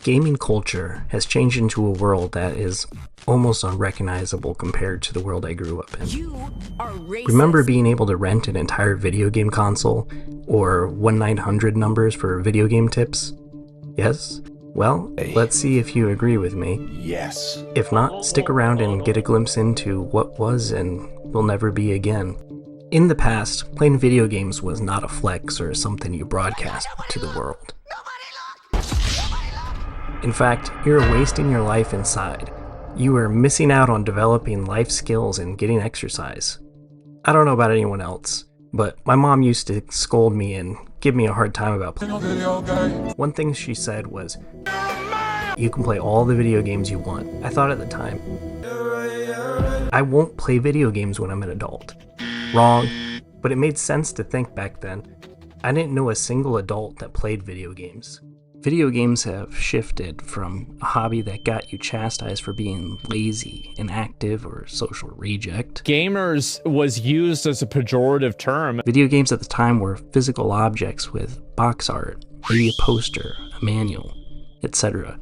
Gaming culture has changed into a world that is almost unrecognizable compared to the world I grew up in. You are racist. Remember being able to rent an entire video game console or 1-900 numbers for video game tips? Yes? Well, let's see if you agree with me. Yes. If not, stick around and get a glimpse into what was and will never be again. In the past, playing video games was not a flex or something you broadcast to the world. In fact, you're wasting your life inside. You are missing out on developing life skills and getting exercise. I don't know about anyone else, but my mom used to scold me and give me a hard time about playing. One thing she said was, "You can play all the video games you want." I thought at the time, I won't play video games when I'm an adult. Wrong, but it made sense to think back then. I didn't know a single adult that played video games. Video games have shifted from a hobby that got you chastised for being lazy, inactive, or social reject. Gamers was used as a pejorative term. Video games at the time were physical objects with box art, maybe a poster, a manual, etc.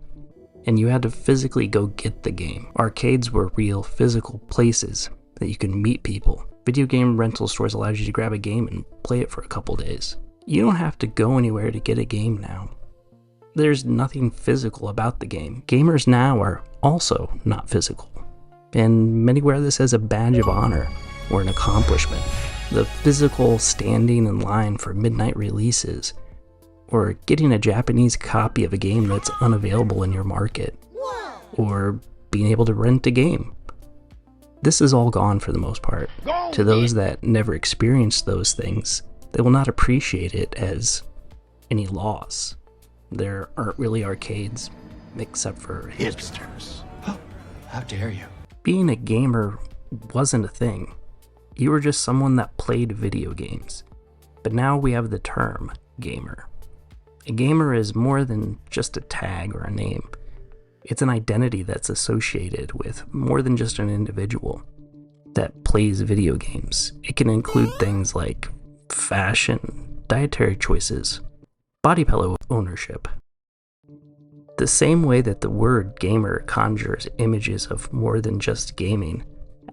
And you had to physically go get the game. Arcades were real physical places that you could meet people. Video game rental stores allowed you to grab a game and play it for a couple days. You don't have to go anywhere to get a game now. There's nothing physical about the game. Gamers now are also not physical, and many wear this as a badge of honor or an accomplishment. The physical standing in line for midnight releases, or getting a Japanese copy of a game that's unavailable in your market, or being able to rent a game. This is all gone for the most part. To those that never experienced those things, they will not appreciate it as any loss. There aren't really arcades, except for Hipsters. How dare you? Being a gamer wasn't a thing. You were just someone that played video games. But now we have the term gamer. A gamer is more than just a tag or a name. It's an identity that's associated with more than just an individual that plays video games. It can include things like fashion, dietary choices, body pillow ownership. The same way that the word gamer conjures images of more than just gaming,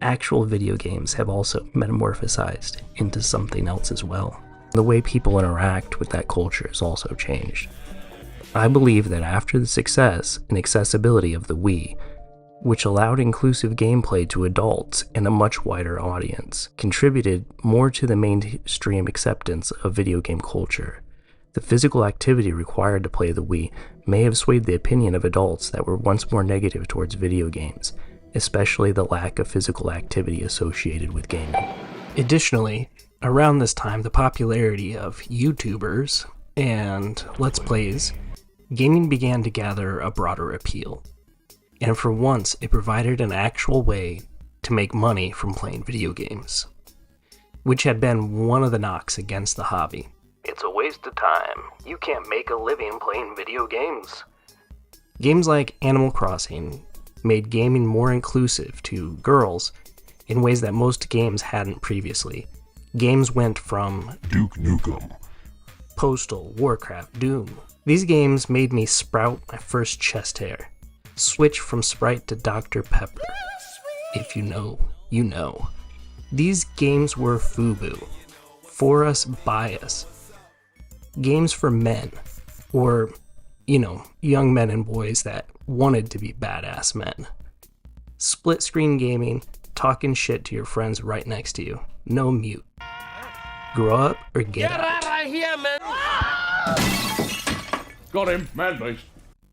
actual video games have also metamorphosized into something else as well. The way people interact with that culture has also changed. I believe that after the success and accessibility of the Wii, which allowed inclusive gameplay to adults and a much wider audience, contributed more to the mainstream acceptance of video game culture. The physical activity required to play the Wii may have swayed the opinion of adults that were once more negative towards video games, especially the lack of physical activity associated with gaming. Additionally, around this time, the popularity of YouTubers and Let's Plays, gaming began to gather a broader appeal. And for once, it provided an actual way to make money from playing video games, which had been one of the knocks against the hobby. It's a waste of time. You can't make a living playing video games. Games like Animal Crossing made gaming more inclusive to girls in ways that most games hadn't previously. Games went from Duke Nukem, Postal, Warcraft, Doom. These games made me sprout my first chest hair, switch from Sprite to Dr. Pepper. If you know, you know. These games were FUBU, for us, by us. Games for men, or, young men and boys that wanted to be badass men. Split screen gaming, talking shit to your friends right next to you. No mute. Grow up or get out. Out of here, man! Got him, man beast.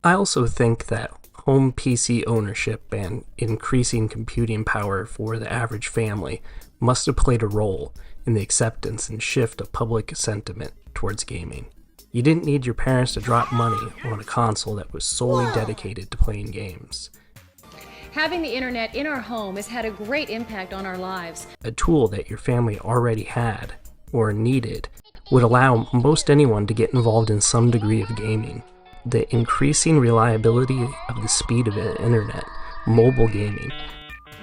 I also think that home PC ownership and increasing computing power for the average family must have played a role in the acceptance and shift of public sentiment towards gaming. You didn't need your parents to drop money on a console that was solely dedicated to playing games. Having the internet in our home has had a great impact on our lives. A tool that your family already had or needed would allow most anyone to get involved in some degree of gaming. The increasing reliability of the speed of the internet, mobile gaming,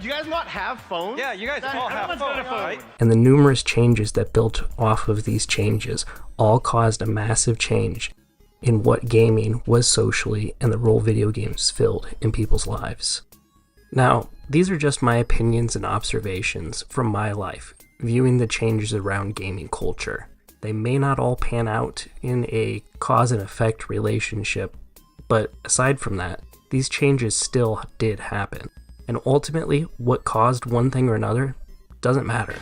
You guys not have phones? Yeah, you guys all have phones, right? and the numerous changes that built off of these changes all caused a massive change in what gaming was socially and the role video games filled in people's lives. Now, these are just my opinions and observations from my life, viewing the changes around gaming culture. They may not all pan out in a cause and effect relationship, but aside from that, these changes still did happen. And ultimately, what caused one thing or another doesn't matter.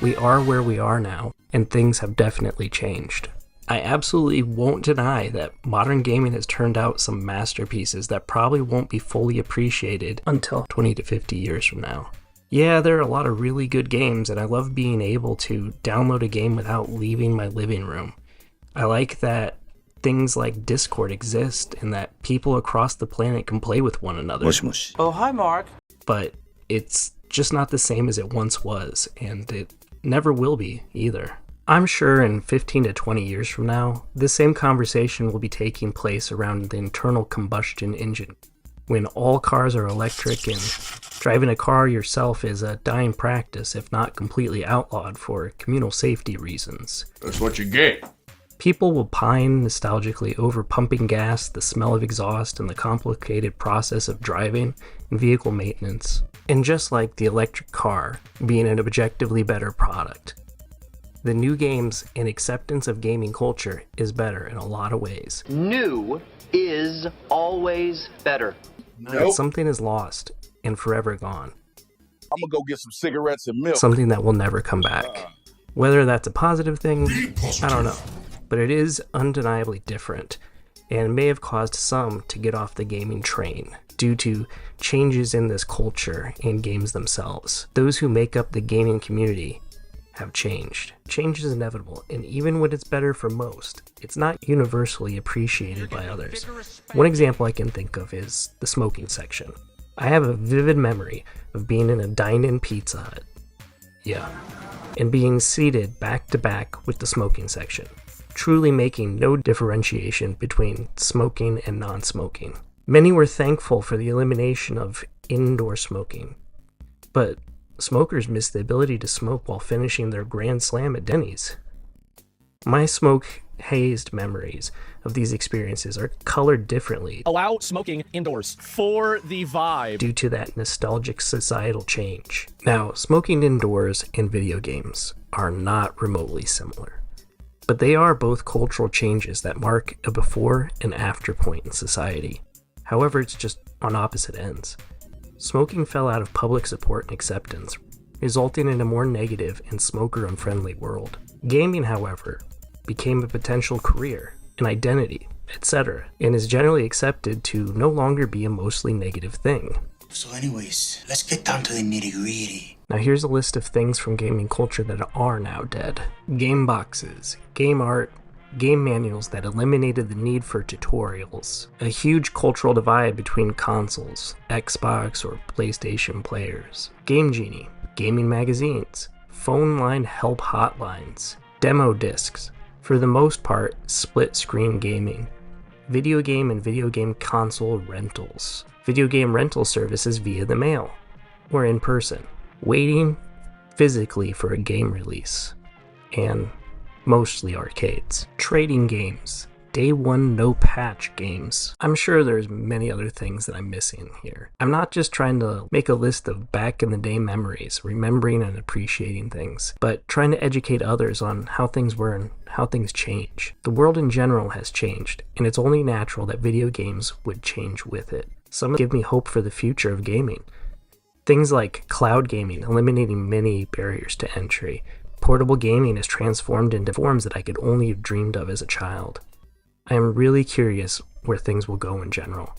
We are where we are now, and things have definitely changed. I absolutely won't deny that modern gaming has turned out some masterpieces that probably won't be fully appreciated until 20 to 50 years from now. Yeah, there are a lot of really good games, and I love being able to download a game without leaving my living room. I like that things like Discord exist and that people across the planet can play with one another. Mush mush. Oh, hi, Mark. But it's just not the same as it once was, and it never will be either. I'm sure in 15 to 20 years from now, this same conversation will be taking place around the internal combustion engine, when all cars are electric and driving a car yourself is a dying practice, if not completely outlawed for communal safety reasons. That's what you get. People will pine nostalgically over pumping gas, the smell of exhaust, and the complicated process of driving and vehicle maintenance. And just like the electric car being an objectively better product, the new games and acceptance of gaming culture is better in a lot of ways. New is always better. But something is lost and forever gone. I'm gonna go get some cigarettes and milk. Something that will never come back. Whether that's a positive thing, I don't know. But it is undeniably different, and may have caused some to get off the gaming train due to changes in this culture and games themselves. Those who make up the gaming community have changed. Change is inevitable, and even when it's better for most, it's not universally appreciated by others. One example I can think of is the smoking section. I have a vivid memory of being in a dine-in Pizza Hut. Yeah. And being seated back to back with the smoking section, truly making no differentiation between smoking and non-smoking. Many were thankful for the elimination of indoor smoking, but smokers miss the ability to smoke while finishing their grand slam at Denny's. My smoke-hazed memories of these experiences are colored differently. Allow smoking indoors for the vibe. Due to that nostalgic societal change. Now, smoking indoors and video games are not remotely similar, but they are both cultural changes that mark a before and after point in society. However, it's just on opposite ends. Smoking fell out of public support and acceptance, resulting in a more negative and smoker-unfriendly world. Gaming, however, became a potential career, an identity, etc., and is generally accepted to no longer be a mostly negative thing. So anyways, let's get down to the nitty-gritty. Now here's a list of things from gaming culture that are now dead. Game boxes, game art, game manuals that eliminated the need for tutorials, a huge cultural divide between consoles, Xbox or PlayStation players, Game Genie, gaming magazines, phone line help hotlines, demo discs, for the most part split-screen gaming, video game and video game console rentals, video game rental services via the mail or in person, waiting physically for a game release, and mostly arcades. Trading games, day one no patch games. I'm sure there's many other things that I'm missing here. I'm not just trying to make a list of back in the day memories, remembering and appreciating things, but trying to educate others on how things were and how things change. The world in general has changed, and it's only natural that video games would change with it. Some give me hope for the future of gaming. Things like cloud gaming, eliminating many barriers to entry. Portable gaming is transformed into forms that I could only have dreamed of as a child. I am really curious where things will go in general.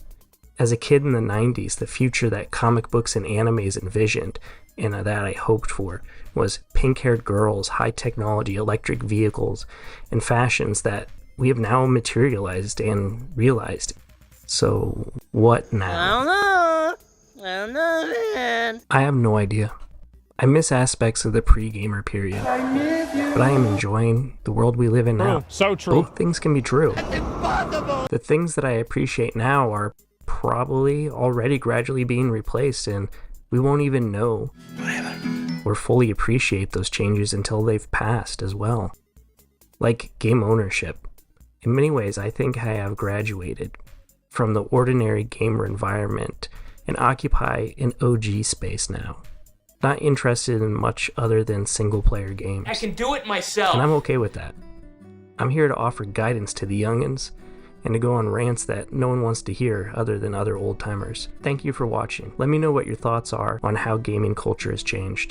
As a kid in the 90s, the future that comic books and animes envisioned, and that I hoped for, was pink-haired girls, high technology, electric vehicles, and fashions that we have now materialized and realized. So, what now? I don't know, man. I have no idea. I miss aspects of the pre-gamer period, but I am enjoying the world we live in now. Oh, so true. Both things can be true. The things that I appreciate now are probably already gradually being replaced, and we won't even know or fully appreciate those changes until they've passed as well. Like game ownership In many ways, I think I have graduated from the ordinary gamer environment and occupy an OG space now. Not interested in much other than single-player games. I can do it myself. And I'm okay with that. I'm here to offer guidance to the youngins and to go on rants that no one wants to hear other than other old-timers. Thank you for watching. Let me know what your thoughts are on how gaming culture has changed.